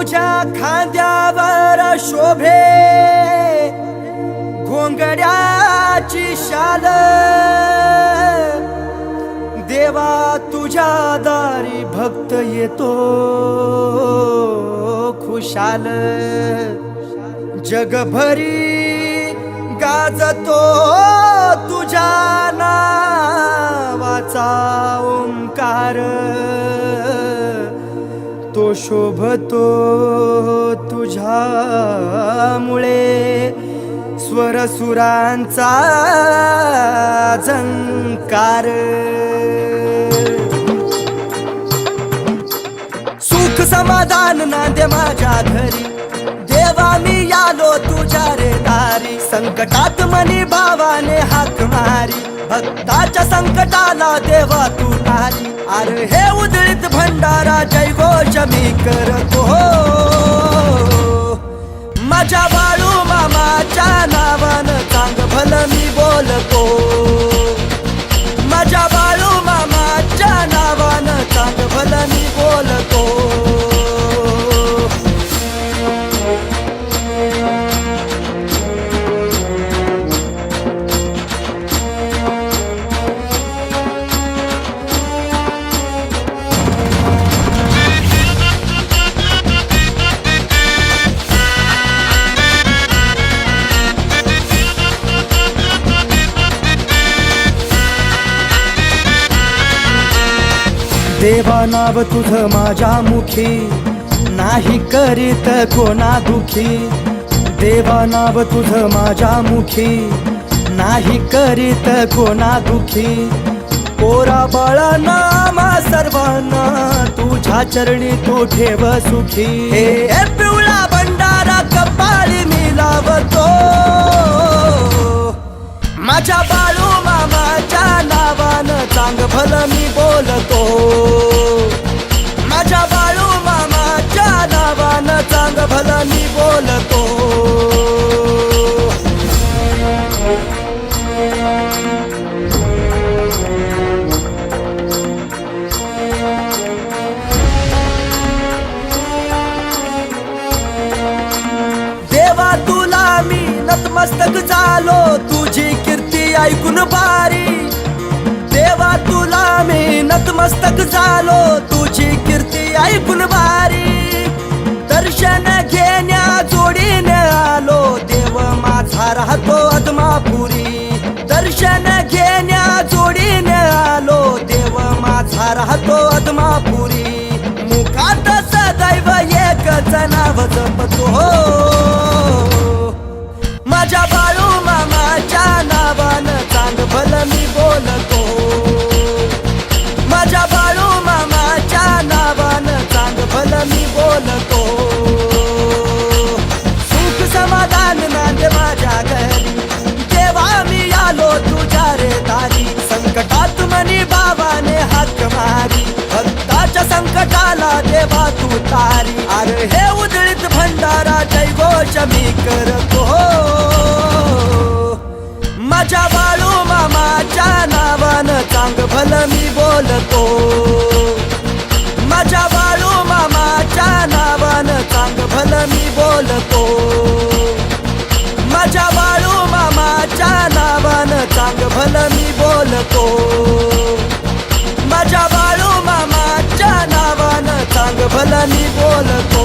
तुझ्या खांद्यावर शोभे घोंगड्याची शाल, देवा तुझ्या दारी भक्त येतो खुशाल। जगभरी गाजतो तुझ्या नावाचा ओंकार, तो शोभतो तुझ्यामुळे स्वरसुरांचा झंकार। सुख समाधान नांदे माझ्या घरी, देवा मी आलो तुझ्या रे दारी। संकटात मनी भावाने हाक मारी, भक्ताच्या संकटाला देवा तू तारी। अरे हे उधळीत भंडारा जय घोष मी करतो, माझ्या बाळू मामाच्या नावानं चांग भलं मी बोलतो। माझ्या बाळू मामाच्या नावानं चांग भलं मी बोलतो। देवा नाव तुझं माझ्या मुखी, नाही करीत कोणा दुखी। देवा नाव तुझं माझ्या मुखी, नाही करीत कोणा दुखी। पोरा बाळा नाम सर्वांना तुझ्या चरणी तू ठेव सुखी। हे पिवळा भंडारा कपाळी मी लावतो, माझ्या बाळू मामाच्या नावानं चांग भलं मी बोलतो। माझ्या बाळू मामाच्या नावानं चांग भलं मी बोलतो। देवा तुला मी नतमस्तक झालो, तुझी कीर्ती ऐकून भारी। देवा तुला मी नतमस्तक झालो, तुझी कीर्ती ऐकून भारी। दर्शन घेण्या जोडीने आलो, देव माझा राहतो अदमापुरी। दर्शन घेण्या जोडीने आलो, देव माझा राहतो अदमापुरी। मुखात सदैव एकच नाव जपतो, माझ्या बाळू मामाच्या नावानं चांग भलं मी बोलतो। माझ्या बाळू मामाच्या नावानं चांग भलं मी बोलतो। सुख समाधान नांदे माझ्या घरी, देवा मी आलो तुझ्या रे दारी। संकटात मनी बाबाने हाक मारी, भक्ताच्या संकटाला देवा तू तारी। अरे हे उधळीत भंडारा जय घोष मी करतो, माझ्या बाळू मामाच्या नावानं चांग भलं मी बोलतो। माझ्या बाळू मामाच्या नावानं चांग भलं मी बोलतो। माझ्या बाळू मामाच्या नावानं चांग भलं मी बोलतो। माझ्या बाळू मामाच्या नावानं चांग भलं मी बोलतो।